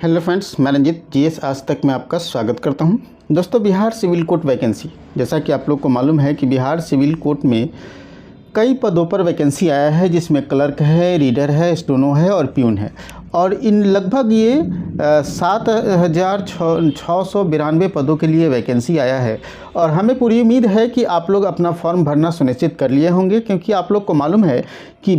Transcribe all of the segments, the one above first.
Hello friends, मैं Ranjit GS आज तक में आपका स्वागत करता हूं। दोस्तों, बिहार सिविल कोर्ट वैकेंसी, जैसा कि आप लोग को मालूम है कि बिहार सिविल कोर्ट में कई पदों पर वैकेंसी आया है, जिसमें क्लर्क है, रीडर है, स्टेनो है और प्यून है। और इन लगभग ये 7,692 पदों के लिए वैकेंसी आया है। और हमें पूरी उम्मीद है कि आप लोग अपना फॉर्म भरना सुनिश्चित कर लिए होंगे, क्योंकि आप लोग को मालूम है कि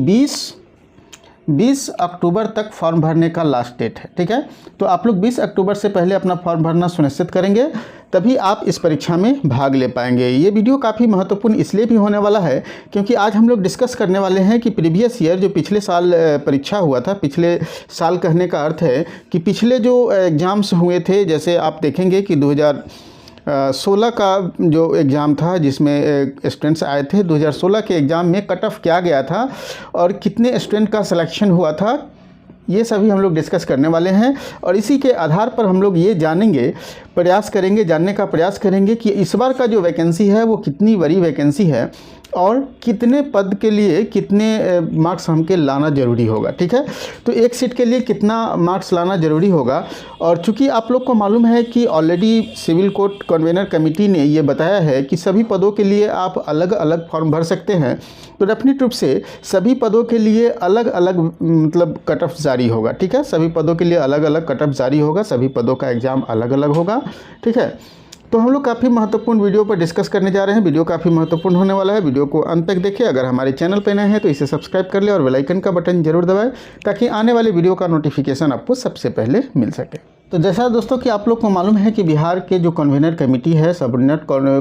20 अक्टूबर तक फॉर्म भरने का लास्ट डेट है। ठीक है, तो आप लोग 20 अक्टूबर से पहले अपना फॉर्म भरना सुनिश्चित करेंगे, तभी आप इस परीक्षा में भाग ले पाएंगे। ये वीडियो काफ़ी महत्वपूर्ण इसलिए भी होने वाला है क्योंकि आज हम लोग डिस्कस करने वाले हैं कि प्रीवियस ईयर जो पिछले साल परीक्षा हुआ था, पिछले साल कहने का अर्थ है कि पिछले जो एग्ज़ाम्स हुए थे, जैसे आप देखेंगे कि 2016 का जो एग्ज़ाम था जिसमें स्टूडेंट्स आए थे, 2016 के एग्ज़ाम में कट ऑफ क्या गया था और कितने स्टूडेंट का सिलेक्शन हुआ था, ये सभी हम लोग डिस्कस करने वाले हैं। और इसी के आधार पर हम लोग ये जानने का प्रयास करेंगे कि इस बार का जो वैकेंसी है वो कितनी बड़ी वैकेंसी है और कितने पद के लिए कितने मार्क्स हमके लाना ज़रूरी होगा। ठीक है, तो एक सीट के लिए कितना मार्क्स लाना ज़रूरी होगा। और चूंकि आप लोग को मालूम है कि already civil court convener committee ने ये बताया है कि सभी पदों के लिए आप अलग अलग फॉर्म भर सकते हैं, तो डेफिनेट रूप से सभी पदों के लिए अलग अलग मतलब कट ऑफ जारी होगा। ठीक है, सभी पदों के लिए अलग अलग कट ऑफ जारी होगा, सभी पदों का एग्ज़ाम अलग अलग होगा। ठीक है, तो हम लोग काफ़ी महत्वपूर्ण वीडियो पर डिस्कस करने जा रहे हैं। वीडियो काफ़ी महत्वपूर्ण होने वाला है, वीडियो को अंत तक देखिए। अगर हमारे चैनल पर नए हैं तो इसे सब्सक्राइब कर ले और बेल आइकन का बटन जरूर दबाएं, ताकि आने वाले वीडियो का नोटिफिकेशन आपको सबसे पहले मिल सके। तो जैसा दोस्तों कि आप लोग को मालूम है कि बिहार के जो कन्वेनर कमेटी है, सबऑर्डिनेट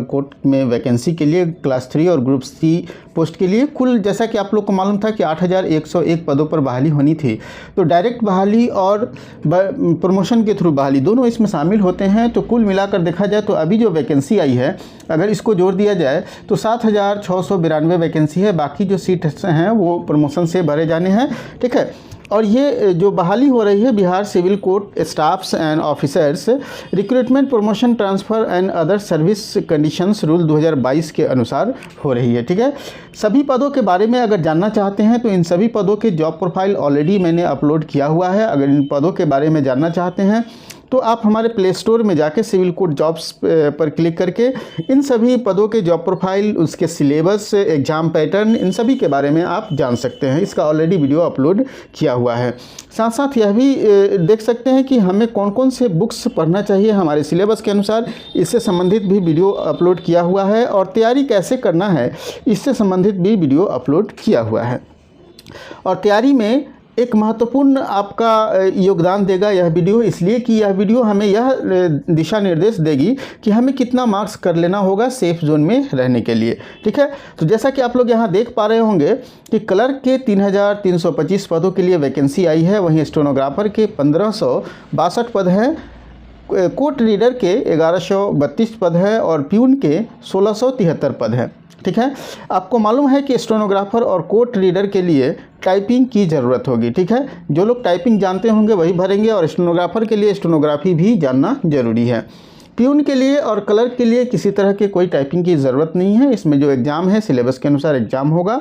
कोर्ट में वैकेंसी के लिए क्लास 3 और ग्रुप सी पोस्ट के लिए कुल, जैसा कि आप लोग को मालूम था कि 8,101 पदों पर बहाली होनी थी। तो डायरेक्ट बहाली और प्रमोशन के थ्रू बहाली दोनों इसमें शामिल होते हैं। तो कुल मिलाकर देखा जाए तो अभी जो वैकेंसी आई है, अगर इसको जोड़ दिया जाए तो 7,692 वैकेंसी है। बाकी जो सीट्स हैं वो प्रमोशन से भरे जाने हैं। ठीक है, और ये जो बहाली हो रही है Bihar civil court staffs and officers recruitment promotion transfer and other service conditions rule 2022 के अनुसार हो रही है। ठीक है, सभी पदों के बारे में अगर जानना चाहते हैं तो इन सभी पदों के जॉब प्रोफाइल ऑलरेडी मैंने अपलोड किया हुआ है। अगर इन पदों के बारे में जानना चाहते हैं तो आप हमारे प्ले स्टोर में जाके सिविल कोर्ट जॉब्स पर क्लिक करके इन सभी पदों के जॉब प्रोफाइल, उसके सिलेबस, एग्ज़ाम पैटर्न, इन सभी के बारे में आप जान सकते हैं। इसका ऑलरेडी वीडियो अपलोड किया हुआ है। साथ साथ यह भी देख सकते हैं कि हमें कौन कौन से बुक्स पढ़ना चाहिए हमारे सिलेबस के अनुसार, इससे संबंधित भी वीडियो अपलोड किया हुआ है। और तैयारी कैसे करना है इससे संबंधित भी वीडियो अपलोड किया हुआ है। और तैयारी में एक महत्वपूर्ण आपका योगदान देगा यह वीडियो, इसलिए कि यह वीडियो हमें यह दिशा निर्देश देगी कि हमें कितना मार्क्स कर लेना होगा सेफ जोन में रहने के लिए। ठीक है, तो जैसा कि आप लोग यहाँ देख पा रहे होंगे कि क्लर्क के 3,325 पदों के लिए वैकेंसी आई है, वहीं स्टेनोग्राफर के 1,562 पद हैं, कोर्ट रीडर के 1,132 पद है और प्यून के 1,673 पद हैं। ठीक है, आपको मालूम है कि स्टेनोग्राफर और कोर्ट रीडर के लिए टाइपिंग की ज़रूरत होगी। ठीक है, जो लोग टाइपिंग जानते होंगे वही भरेंगे, और स्टेनोग्राफर के लिए स्टेनोग्राफी भी जानना जरूरी है। प्यून के लिए और क्लर्क के लिए किसी तरह के कोई टाइपिंग की ज़रूरत नहीं है। इसमें जो एग्ज़ाम है सिलेबस के अनुसार एग्ज़ाम होगा।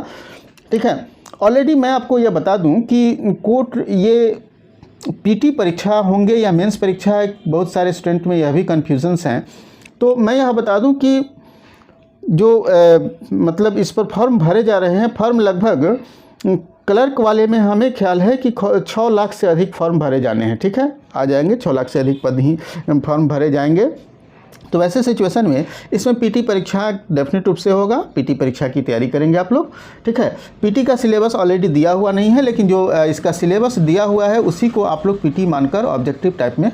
ठीक है, ऑलरेडी मैं आपको यह बता दूँ कि कोर्ट ये पीटी परीक्षा होंगे या मेंस परीक्षा है, बहुत सारे स्टूडेंट में यह भी कन्फ्यूजन्स हैं। तो मैं यह बता दूं कि जो मतलब इस पर फॉर्म भरे जा रहे हैं, फॉर्म लगभग क्लर्क वाले में हमें ख्याल है कि 6 लाख से अधिक फॉर्म भरे जाने हैं। ठीक है, आ जाएंगे 6 लाख से अधिक पद ही फॉर्म भरे जाएंगे। तो वैसे सिचुएशन में इसमें पीटी परीक्षा डेफिनेट रूप से होगा, पीटी परीक्षा की तैयारी करेंगे आप लोग। ठीक है, पीटी का सिलेबस ऑलरेडी दिया हुआ नहीं है, लेकिन जो इसका सिलेबस दिया हुआ है उसी को आप लोग पीटी मानकर ऑब्जेक्टिव टाइप में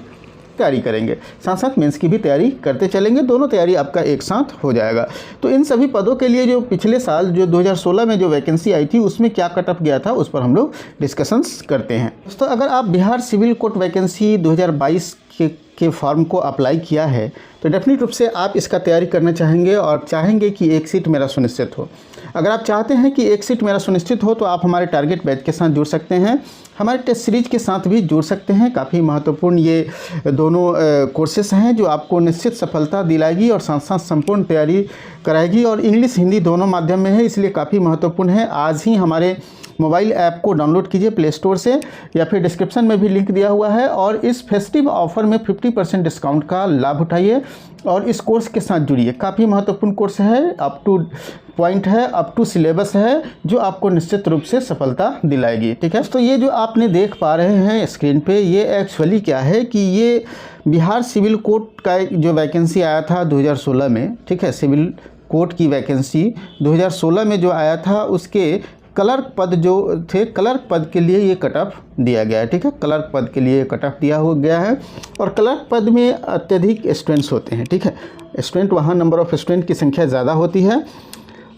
तैयारी करेंगे। साथ साथ मेंस की भी तैयारी करते चलेंगे, दोनों तैयारी आपका एक साथ हो जाएगा। तो इन सभी पदों के लिए जो पिछले साल जो 2016 में जो वैकेंसी आई थी उसमें क्या कट ऑफ गया था उस पर हम लोग डिस्कशंस करते हैं। दोस्तों, अगर आप बिहार सिविल कोर्ट वैकेंसी 2022 के फॉर्म को अप्लाई किया है तो डेफिनेट रूप से आप इसका तैयारी करना चाहेंगे और चाहेंगे कि एक सीट मेरा सुनिश्चित हो। अगर आप चाहते हैं कि एक सीट मेरा सुनिश्चित हो तो आप हमारे टारगेट बैच के साथ जुड़ सकते हैं। हमारे टेस्ट सीरीज के साथ भी जुड़ सकते हैं। काफ़ी महत्वपूर्ण ये दोनों कोर्सेस हैं जो आपको निश्चित सफलता दिलाएगी और साथ साथ संपूर्ण तैयारी कराएगी, और इंग्लिश हिंदी दोनों माध्यम में है, इसलिए काफ़ी महत्वपूर्ण है। आज ही हमारे मोबाइल ऐप को डाउनलोड कीजिए प्ले स्टोर से, या फिर डिस्क्रिप्शन में भी लिंक दिया हुआ है, और इस फेस्टिव ऑफर में 50% डिस्काउंट का लाभ उठाइए और इस कोर्स के साथ जुड़िए। काफ़ी महत्वपूर्ण कोर्स है, अप टू पॉइंट है, अप टू सिलेबस है, जो आपको निश्चित रूप से सफलता दिलाएगी। ठीक है, तो ये जो आपने देख पा रहे हैं स्क्रीन पे, ये एक्चुअली क्या है कि ये बिहार सिविल कोर्ट का जो वैकेंसी आया था 2016 में, ठीक है, सिविल कोर्ट की वैकेंसी 2016 में जो आया था, उसके क्लर्क पद जो थे, क्लर्क पद के लिए ये कट ऑफ दिया गया है। ठीक है, क्लर्क पद के लिए कट ऑफ दिया हो गया है, और क्लर्क पद में अत्यधिक स्टूडेंट्स होते हैं। ठीक है, स्टूडेंट वहाँ नंबर ऑफ स्टूडेंट की संख्या ज़्यादा होती है,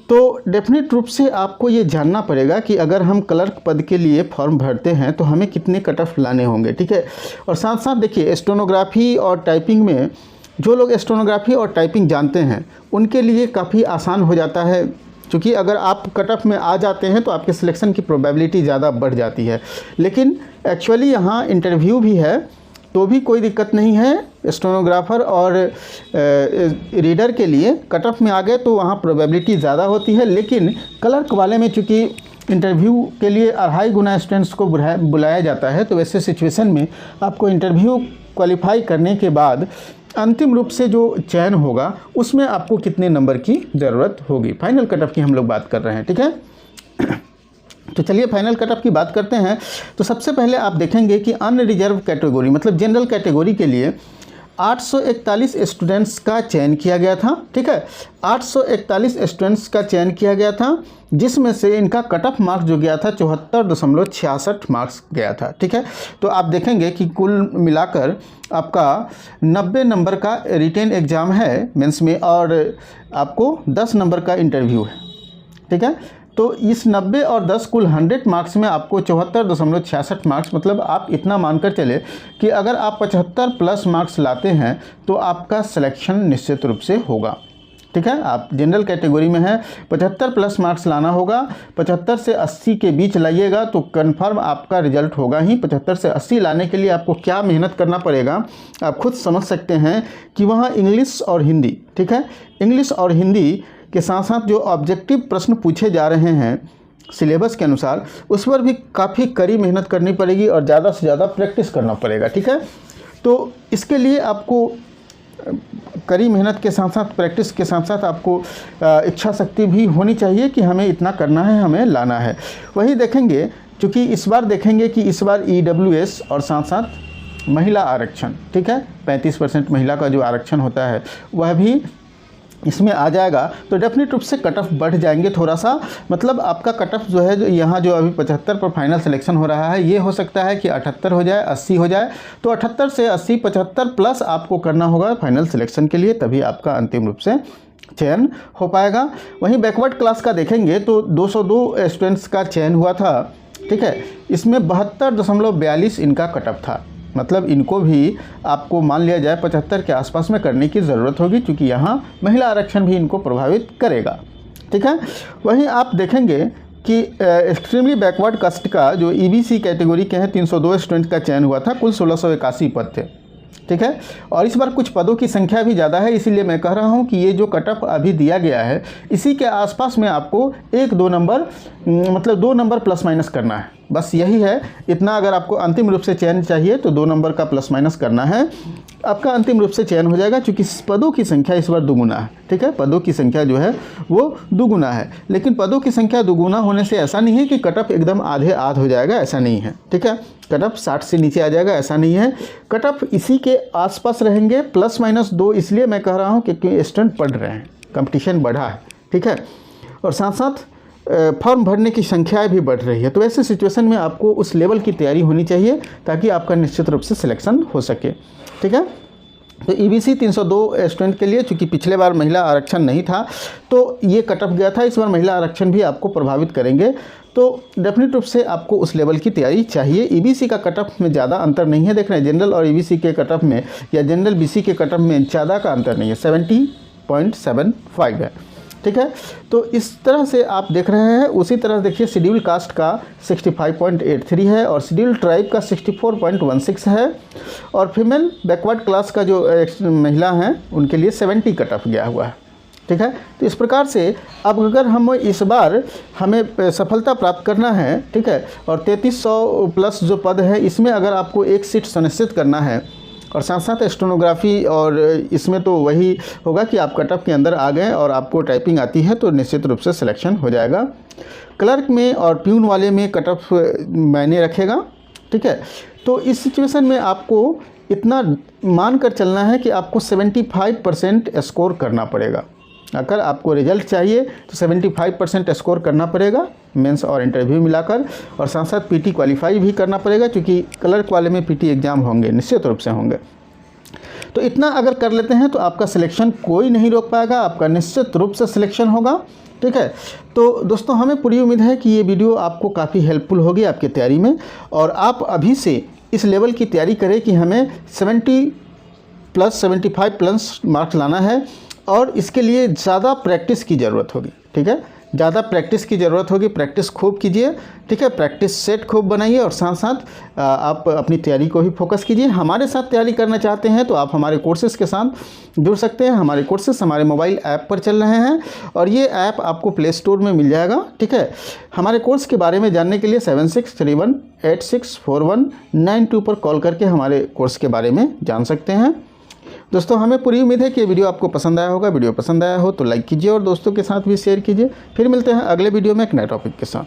तो डेफिनेट रूप से आपको ये जानना पड़ेगा कि अगर हम क्लर्क पद के लिए फॉर्म भरते हैं तो हमें कितने कट ऑफ लाने होंगे। ठीक है, और साथ साथ देखिए स्टेनोग्राफी और टाइपिंग में जो लोग स्टेनोग्राफी और टाइपिंग जानते हैं उनके लिए काफ़ी आसान हो जाता है, क्योंकि अगर आप कट ऑफ में आ जाते हैं तो आपके सिलेक्शन की प्रोबेबिलिटी ज़्यादा बढ़ जाती है। लेकिन एक्चुअली यहाँ इंटरव्यू भी है तो भी कोई दिक्कत नहीं है, स्टेनोग्राफर और रीडर के लिए कट ऑफ में आ गए तो वहाँ प्रोबेबिलिटी ज़्यादा होती है। लेकिन क्लर्क वाले में चूँकि इंटरव्यू के लिए 2.5 गुना स्टूडेंट्स को बुलाया जाता है, तो वैसे सिचुएशन में आपको इंटरव्यू क्वालिफाई करने के बाद अंतिम रूप से जो चयन होगा उसमें आपको कितने नंबर की ज़रूरत होगी। फाइनल कट ऑफ की हम लोग बात कर रहे हैं। ठीक है, तो चलिए फाइनल कट ऑफ की बात करते हैं। तो सबसे पहले आप देखेंगे कि अनरिजर्व कैटेगरी मतलब जनरल कैटेगरी के लिए 841 स्टूडेंट्स का चयन किया गया था। ठीक है, 841 स्टूडेंट्स का चयन किया गया था, जिसमें से इनका कट ऑफ मार्क्स जो गया था 74.66 मार्क्स गया था। ठीक है, तो आप देखेंगे कि कुल मिलाकर आपका 90 नंबर का रिटेन एग्ज़ाम है मेंस में, और आपको 10 नंबर का इंटरव्यू है। ठीक है, तो इस 90 और 10 कुल 100 मार्क्स में आपको 74.66 मार्क्स, मतलब आप इतना मानकर चले कि अगर आप 75 प्लस मार्क्स लाते हैं तो आपका सिलेक्शन निश्चित रूप से होगा। ठीक है, आप जनरल कैटेगरी में हैं, 75 प्लस मार्क्स लाना होगा, 75 से 80 के बीच लाइएगा तो कंफर्म आपका रिजल्ट होगा ही। 75 से 80 लाने के लिए आपको क्या मेहनत करना पड़ेगा आप खुद समझ सकते हैं कि वहाँ इंग्लिश और हिंदी, ठीक है, इंग्लिश और हिंदी के साथ साथ जो ऑब्जेक्टिव प्रश्न पूछे जा रहे हैं सिलेबस के अनुसार, उस पर भी काफ़ी कड़ी मेहनत करनी पड़ेगी और ज़्यादा से ज़्यादा प्रैक्टिस करना पड़ेगा। ठीक है, तो इसके लिए आपको कड़ी मेहनत के साथ साथ प्रैक्टिस के साथ साथ आपको इच्छा शक्ति भी होनी चाहिए कि हमें इतना करना है, हमें लाना है। वही देखेंगे, क्योंकि इस बार देखेंगे कि इस बार EWS और साथ साथ महिला आरक्षण, ठीक है, 35% महिला का जो आरक्षण होता है वह भी इसमें आ जाएगा, तो डेफिनेट रूप से कट ऑफ बढ़ जाएंगे थोड़ा सा। मतलब आपका कट ऑफ जो है, जो यहाँ जो अभी 75 पर फाइनल सिलेक्शन हो रहा है, ये हो सकता है कि 78 हो जाए, 80 हो जाए, तो 78 से 80, 75 प्लस आपको करना होगा फाइनल सिलेक्शन के लिए, तभी आपका अंतिम रूप से चयन हो पाएगा। वहीं बैकवर्ड क्लास का देखेंगे तो 202 स्टूडेंट्स का चयन हुआ था। ठीक है, इसमें 72.42 इनका कट ऑफ था, मतलब इनको भी आपको मान लिया जाए 75 के आसपास में करने की ज़रूरत होगी, क्योंकि यहाँ महिला आरक्षण भी इनको प्रभावित करेगा। ठीक है, वहीं आप देखेंगे कि एक्सट्रीमली बैकवर्ड कास्ट का जो EBC कैटेगरी के हैं 302 स्टूडेंट का चयन हुआ था, कुल 1681 पद थे। ठीक है, और इस बार कुछ पदों की संख्या भी ज़्यादा है, इसीलिए मैं कह रहा हूँ कि ये जो कट ऑफ अभी दिया गया है इसी के आसपास में आपको 1-2 नंबर मतलब 2 नंबर प्लस माइनस करना है, बस यही है। इतना अगर आपको अंतिम रूप से चयन चाहिए तो 2 नंबर का प्लस माइनस करना है, आपका अंतिम रूप से चयन हो जाएगा, क्योंकि पदों की संख्या इस बार दुगुना है। ठीक है, पदों की संख्या जो है वो दुगुना है, लेकिन पदों की संख्या दुगुना होने से ऐसा नहीं है कि कट ऑफ एकदम आधे आध हो जाएगा, ऐसा नहीं है। ठीक है, कट ऑफ 60 से नीचे आ जाएगा, ऐसा नहीं है। कट ऑफ इसी के आसपास रहेंगे, प्लस माइनस 2 इसलिए मैं कह रहा हूँ क्योंकि स्टूडेंट पढ़ रहे हैं, कंपटीशन बढ़ा है। ठीक है, और साथ साथ फॉर्म भरने की संख्याएं भी बढ़ रही है, तो ऐसे सिचुएशन में आपको उस लेवल की तैयारी होनी चाहिए ताकि आपका निश्चित रूप से सिलेक्शन हो सके। ठीक है, तो EBC 302 स्टूडेंट के लिए, चूँकि पिछले बार महिला आरक्षण नहीं था तो ये कट ऑफ गया था, इस बार महिला आरक्षण भी आपको प्रभावित करेंगे, तो डेफिनेट रूप से आपको उस लेवल की तैयारी चाहिए। EBC का कट ऑफ में ज़्यादा अंतर नहीं है, देख रहे हैं जनरल और EBC के कट ऑफ में या जनरल BC के कट ऑफ में ज़्यादा का अंतर नहीं है, 70.75 है। ठीक है। तो इस तरह से आप देख रहे हैं। उसी तरह देखिए शेड्यूल कास्ट का 65.83 है और शेड्यूल ट्राइब का 64.16 है और फीमेल बैकवर्ड क्लास का जो महिला हैं उनके लिए 70 कट ऑफ गया हुआ है, ठीक है। तो इस प्रकार से अब अगर हम इस बार हमें सफलता प्राप्त करना है, ठीक है, और 3300 प्लस जो पद है इसमें अगर आपको एक सीट सुनिश्चित करना है और साथ साथ स्टेनोग्राफी और इसमें तो वही होगा कि आप कट ऑफ के अंदर आ गए और आपको टाइपिंग आती है तो निश्चित रूप से सिलेक्शन हो जाएगा। क्लर्क में और प्यून वाले में कट ऑफ मायने रखेगा, ठीक है। तो इस सिचुएशन में आपको इतना मान कर चलना है कि आपको 75% स्कोर करना पड़ेगा। अगर आपको रिजल्ट चाहिए तो 75% स्कोर करना पड़ेगा मेंस और इंटरव्यू मिलाकर, और साथ साथ पीटी क्वालिफाई भी करना पड़ेगा क्योंकि क्लर्क वाले में पीटी एग्ज़ाम होंगे, निश्चित रूप से होंगे। तो इतना अगर कर लेते हैं तो आपका सिलेक्शन कोई नहीं रोक पाएगा, आपका निश्चित रूप से सिलेक्शन होगा, ठीक है। तो दोस्तों हमें पूरी उम्मीद है कि ये वीडियो आपको काफ़ी हेल्पफुल होगी आपकी तैयारी में, और आप अभी से इस लेवल की तैयारी करें कि हमें 75 प्लस मार्क्स लाना है और इसके लिए ज़्यादा प्रैक्टिस की ज़रूरत होगी, ठीक है। ज़्यादा प्रैक्टिस की ज़रूरत होगी, प्रैक्टिस खूब कीजिए, ठीक है। प्रैक्टिस सेट खूब बनाइए और साथ साथ आप अपनी तैयारी को भी फोकस कीजिए। हमारे साथ तैयारी करना चाहते हैं तो आप हमारे कोर्सेज़ के साथ जुड़ सकते हैं। हमारे कोर्सेज़ हमारे मोबाइल ऐप पर चल रहे हैं और ये ऐप आपको प्ले स्टोर में मिल जाएगा, ठीक है। हमारे कोर्स के बारे में जानने के लिए 7631864192 पर कॉल करके हमारे कोर्स के बारे में जान सकते हैं। दोस्तों हमें पूरी उम्मीद है कि वीडियो आपको पसंद आया होगा। वीडियो पसंद आया हो तो लाइक कीजिए और दोस्तों के साथ भी शेयर कीजिए। फिर मिलते हैं अगले वीडियो में एक नए टॉपिक के साथ।